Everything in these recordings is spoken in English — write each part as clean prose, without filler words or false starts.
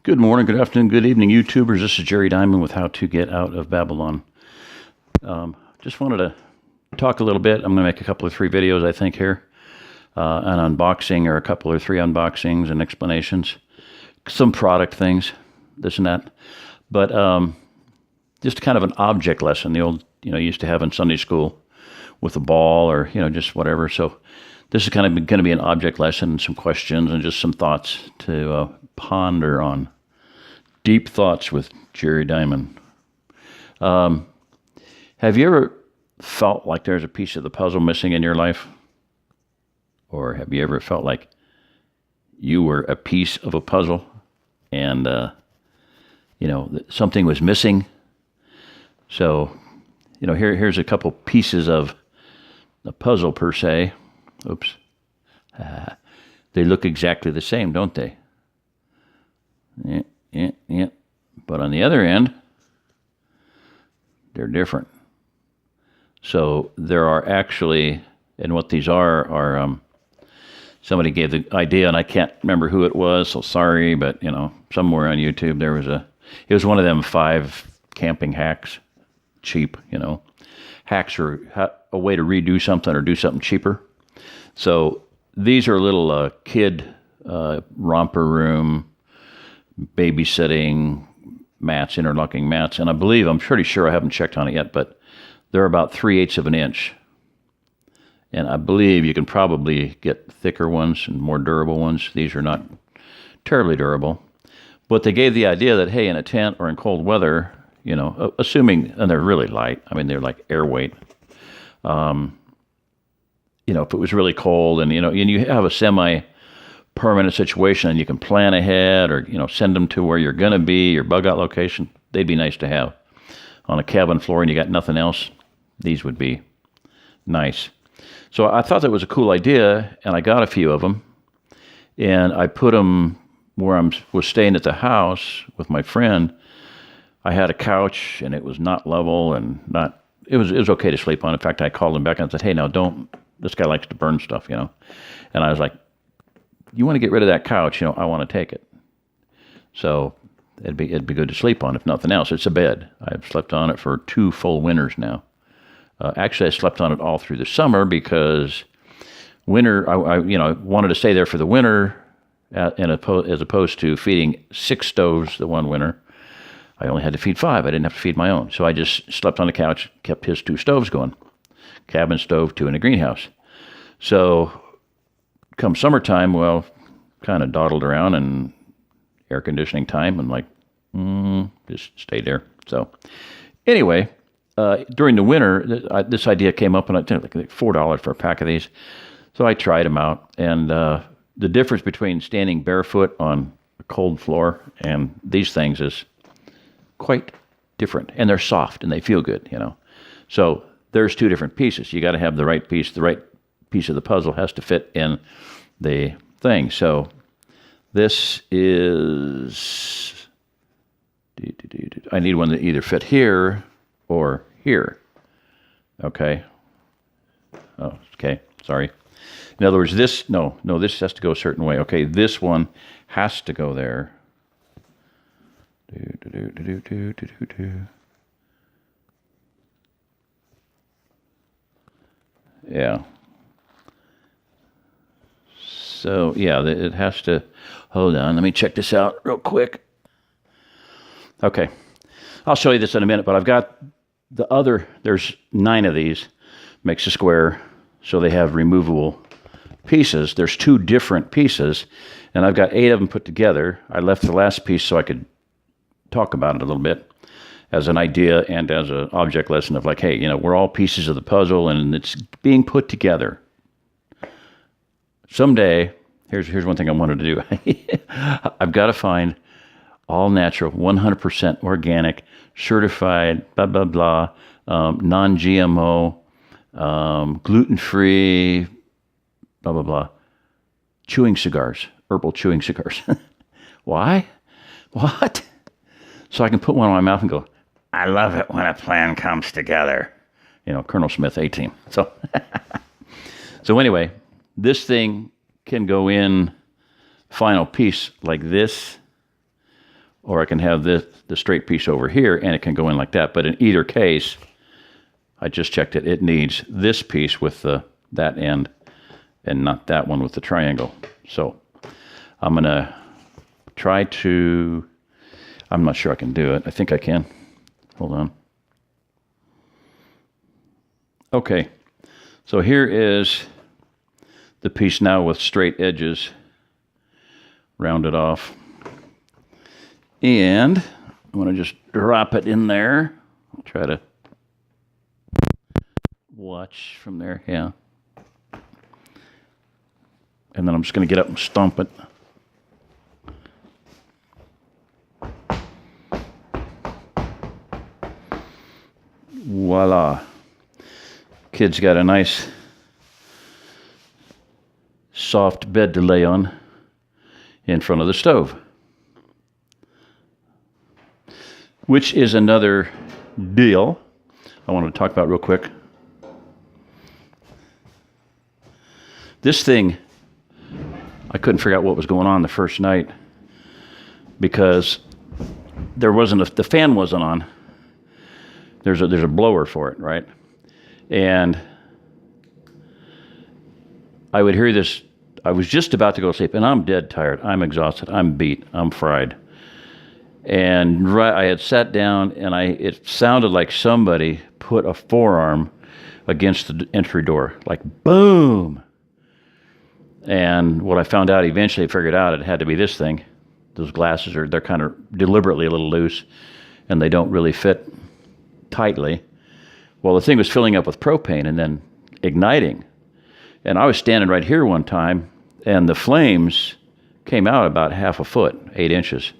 Good morning, good afternoon, good evening, YouTubers. This is Jerry Diamond with How to Get Out of Babylon. Just wanted to talk a little bit. I'm going to make a couple of 3 videos, I think, here. An unboxing or a couple or 3 unboxings and explanations. Some product things, this and that. But just kind of an object lesson. The old, used to have in Sunday school with a ball or, just whatever. So this is kind of going to be an object lesson and some questions and just some thoughts to ponder on. Deep Thoughts with Jerry Diamond. Have you ever felt like there's a piece of the puzzle missing in your life? Or have you ever felt like you were a piece of a puzzle and, something was missing? So, here's a couple pieces of the puzzle per se. Oops. They look exactly the same, don't they? Yeah. But on the other end, they're different. So there are actually, and what these are somebody gave the idea, and I can't remember who it was, so sorry, but, somewhere on YouTube it was one of them 5 camping hacks, cheap, Hacks are a way to redo something or do something cheaper. So these are little kid romper room, babysitting mats, interlocking mats, and I'm pretty sure, I haven't checked on it yet, but they're about 3/8 of an inch. And I believe you can probably get thicker ones and more durable ones. These are not terribly durable. But they gave the idea that, hey, in a tent or in cold weather, assuming, and they're really light, they're like air weight. If it was really cold and, and you have a semi-permanent situation and you can plan ahead or, send them to where you're going to be, your bug out location, they'd be nice to have. On a cabin floor and you got nothing else, these would be nice. So I thought that was a cool idea, and I got a few of them, and I put them where I was staying at the house with my friend. I had a couch, and it was not level and it was okay to sleep on. In fact, I called him back and I said, hey, now this guy likes to burn stuff, And I was like, you want to get rid of that couch? I want to take it. So it'd be good to sleep on, if nothing else. It's a bed. I've slept on it for 2 full winters now. Actually, I slept on it all through the summer because winter, I wanted to stay there for the winter, as opposed to feeding 6 stoves the one winter. I only had to feed 5. I didn't have to feed my own. So I just slept on the couch, kept his 2 stoves going. Cabin stove, 2 in the greenhouse. So come summertime, kind of dawdled around and air conditioning time and just stay there. So anyway, during the winter, this idea came up, and I think like $4 for a pack of these. So I tried them out, and the difference between standing barefoot on a cold floor and these things is quite different, and they're soft and they feel good, So there's 2 different pieces. You got to have the right piece. The right piece of the puzzle has to fit in the thing. So this is, I need one that either fit here or here. Okay. Oh, okay. Sorry. In other words, this has to go a certain way. Okay, this one has to go there. Yeah. So, yeah, it has to, hold on, let me check this out real quick. Okay. I'll show you this in a minute, but I've got there's 9 of these, makes a square, so they have removable pieces. There's 2 different pieces, and I've got 8 of them put together. I left the last piece so I could talk about it a little bit as an idea and as an object lesson of hey, we're all pieces of the puzzle, and it's being put together. Someday, here's one thing I wanted to do. I've got to find all natural, 100% organic, certified, blah, blah, blah, non-GMO, gluten-free, blah, blah, blah, chewing cigars, herbal chewing cigars. Why? What? So I can put one in my mouth and go, I love it when a plan comes together. Colonel Smith, 18. So anyway, this thing can go in final piece like this, or I can have the straight piece over here and it can go in like that. But in either case, I just checked it. It needs this piece with that end and not that one with the triangle. So I'm going to try to, I'm not sure I can do it. I think I can. Hold on. Okay. So here is the piece now with straight edges rounded off. And I'm going to just drop it in there. I'll try to watch from there. Yeah. And then I'm just going to get up and stomp it. Voila. Kid's got a nice soft bed to lay on in front of the stove. Which is another deal I want to talk about real quick. This thing, I couldn't figure out what was going on the first night because there wasn't the fan wasn't on. There's a blower for it, right? And I would hear this. I was just about to go to sleep, and I'm dead tired. I'm exhausted. I'm beat. I'm fried. And I had sat down, and it sounded like somebody put a forearm against the entry door, like boom. And what I found out eventually, I figured out it had to be this thing. Those glasses they're kind of deliberately a little loose, and they don't really fit tightly. Well, the thing was filling up with propane and then igniting. And I was standing right here one time, and the flames came out about 1/2 foot, 8 inches.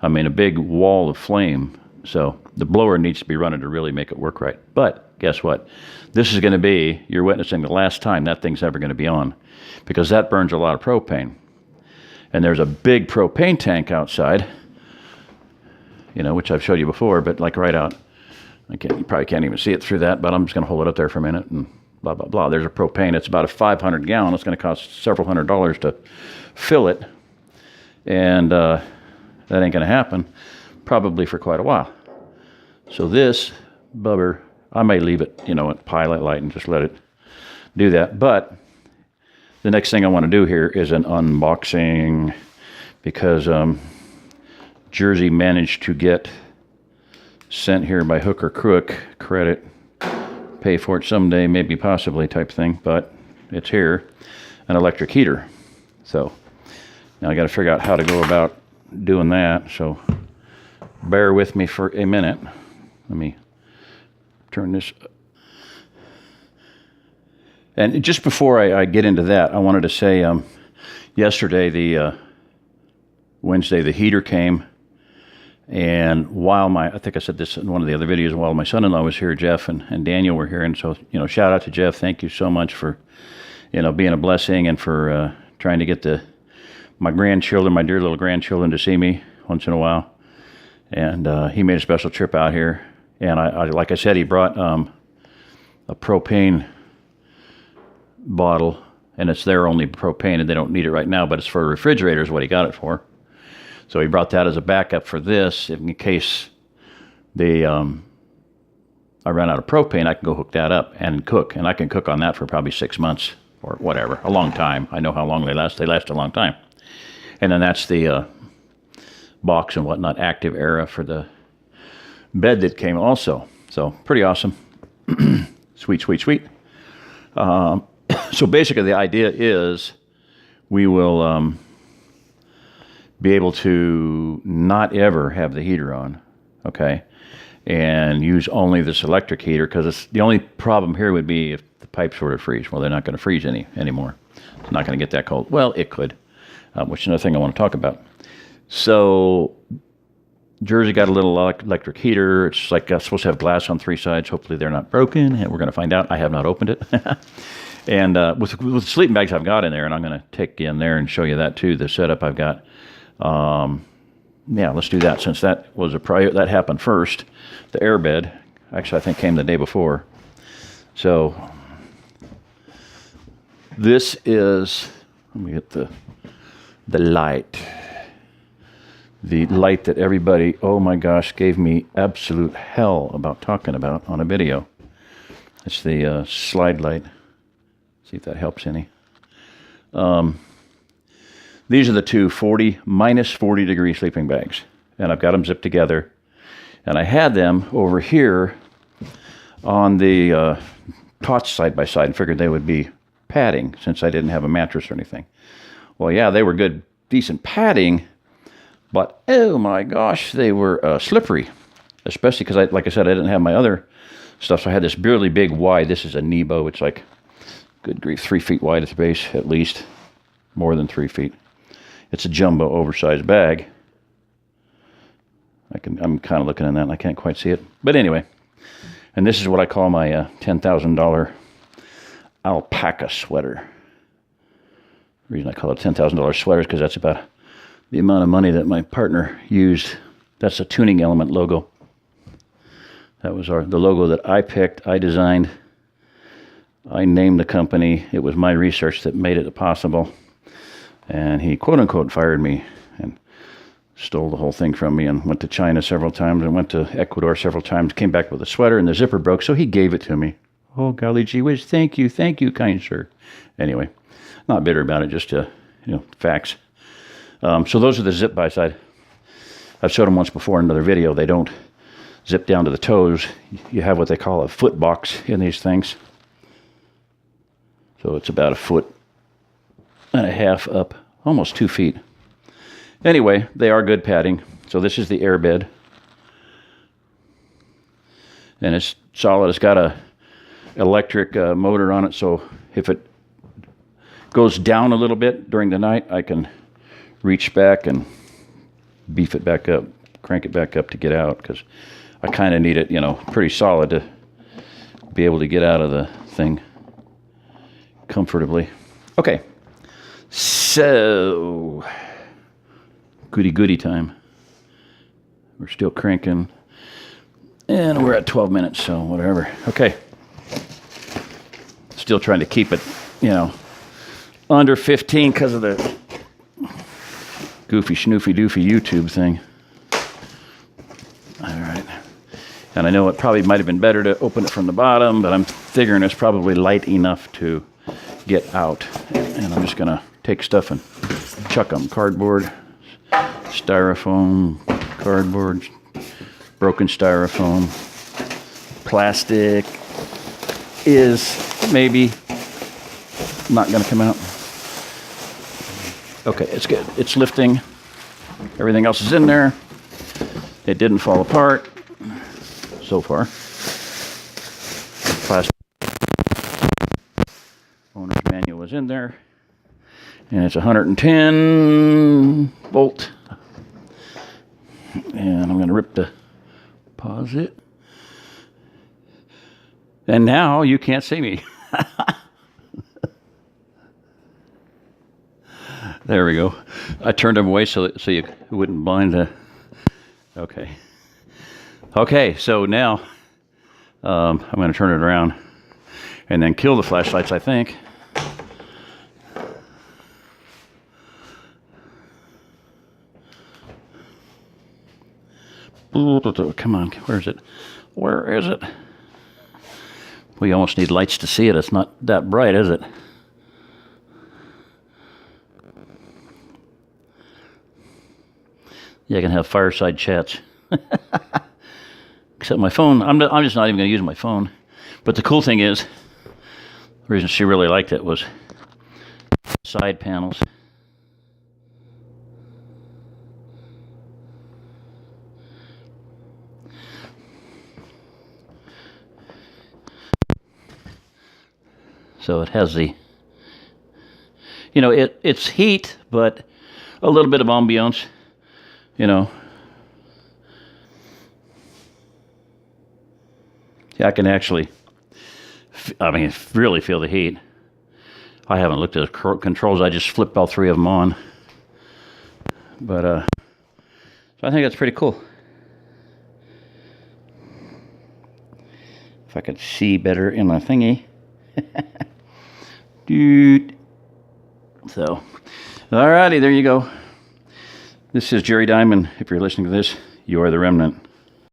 I mean, a big wall of flame. So the blower needs to be running to really make it work right. But guess what? This is going to be, you're witnessing the last time that thing's ever going to be on, because that burns a lot of propane. And there's a big propane tank outside, which I've showed you before, but like right out. You probably can't even see it through that, but I'm just going to hold it up there for a minute and blah, blah, blah. There's a propane. It's about a 500 gallon. It's going to cost several $100s to fill it. And that ain't going to happen probably for quite a while. So this bubber, I may leave it, at pilot light and just let it do that. But the next thing I want to do here is an unboxing because Jersey managed to get sent here by hook or crook, credit, pay for it someday, maybe possibly type thing, but it's here, an electric heater. So now I got to figure out how to go about doing that, so bear with me for a minute. Let me turn this up. And just before I get into that, I wanted to say yesterday, Wednesday, the heater came. And while I think I said this in one of the other videos, while my son-in-law was here, Jeff and Daniel were here. And so, shout out to Jeff. Thank you so much for, being a blessing and for trying to get my grandchildren, my dear little grandchildren, to see me once in a while. And he made a special trip out here. And I like I said, he brought a propane bottle, and it's their only propane, and they don't need it right now, but it's for a refrigerator is what he got it for. So he brought that as a backup for this, in case I run out of propane. I can go hook that up and cook, and I can cook on that for probably 6 months or whatever, a long time. I know how long they last. They last a long time. And then that's the box and whatnot, active era for the bed that came also. So pretty awesome. Sweet, sweet, sweet. So basically the idea is we will be able to not ever have the heater on, okay, and use only this electric heater, because the only problem here would be if the pipes were to freeze. Well, they're not going to freeze anymore. It's not going to get that cold. Well, it could, which is another thing I want to talk about. So Jersey got a little electric heater. It's like supposed to have glass on 3 sides. Hopefully they're not broken, and we're going to find out. I have not opened it. And with the sleeping bags I've got in there, and I'm going to take you in there and show you that too, the setup I've got. Yeah, let's do that, since that was that happened first. The air bed, actually I think came the day before. So this is, let me get the light. the light that everybody, oh my gosh, gave me absolute hell about talking about on a video. It's the slide light. See if that helps any. These are the two minus 40 degree sleeping bags. And I've got them zipped together. And I had them over here on the cots side by side and figured they would be padding since I didn't have a mattress or anything. Well, yeah, they were good, decent padding, but oh my gosh, they were slippery. Especially because, like I said, I didn't have my other stuff, so I had this really big wide. This is a Nebo. It's like, good grief, 3 feet wide at the base, at least. More than 3 feet. It's a jumbo oversized bag. I'm kind of looking at that and I can't quite see it. But anyway, and this is what I call my $10,000 alpaca sweater. The reason I call it $10,000 sweater is because that's about the amount of money that my partner used. That's a Tuning Element logo. That was the logo that I picked, I designed. I named the company. It was my research that made it possible. And he, quote unquote, fired me and stole the whole thing from me and went to China several times and went to Ecuador several times, came back with a sweater and the zipper broke, so he gave it to me. Oh, golly gee whiz, thank you, kind sir. Anyway, not bitter about it, just, facts. So those are the zip by side. I've showed them once before in another video. They don't zip down to the toes. You have what they call a foot box in these things. So it's about 1.5 feet up, almost 2 feet. Anyway, they are good padding. So this is the air bed. And it's solid. It's got a electric motor on it, so if it goes down a little bit during the night, I can reach back and beef it back up, crank it back up to get out, because I kind of need it, pretty solid to be able to get out of the thing comfortably. Okay, so goody time. We're still cranking, and we're at 12 minutes, so whatever. Okay, still trying to keep it, under 15 because of the goofy schnoofy doofy YouTube thing. All right. And I know it probably might have been better to open it from the bottom, but I'm figuring it's probably light enough to get out. And I'm just going to take stuff and chuck them. Cardboard, styrofoam, cardboard, broken styrofoam, plastic is maybe not going to come out. Okay, it's good. It's lifting. Everything else is in there. It didn't fall apart so far. Plastic owner's manual is in there. And it's 110 volt. And I'm going to rip the pause it. And now you can't see me. There we go. I turned them away so you wouldn't blind the... Okay. Okay, so now I'm going to turn it around and then kill the flashlights, I think. Come on, where is it? Where is it? We almost need lights to see it. It's not that bright, is it? Yeah, I can have fireside chats. Except my phone, I'm just not even going to use my phone. But the cool thing is, the reason she really liked it was side panels. So it has the, it's heat, but a little bit of ambiance. Yeah, I can actually, really feel the heat. I haven't looked at the controls. I just flipped all three of them on. But, so I think that's pretty cool. If I could see better in my thingy. Dude. So, alrighty, there you go. This is Jerry Diamond. If you're listening to this, you are the remnant.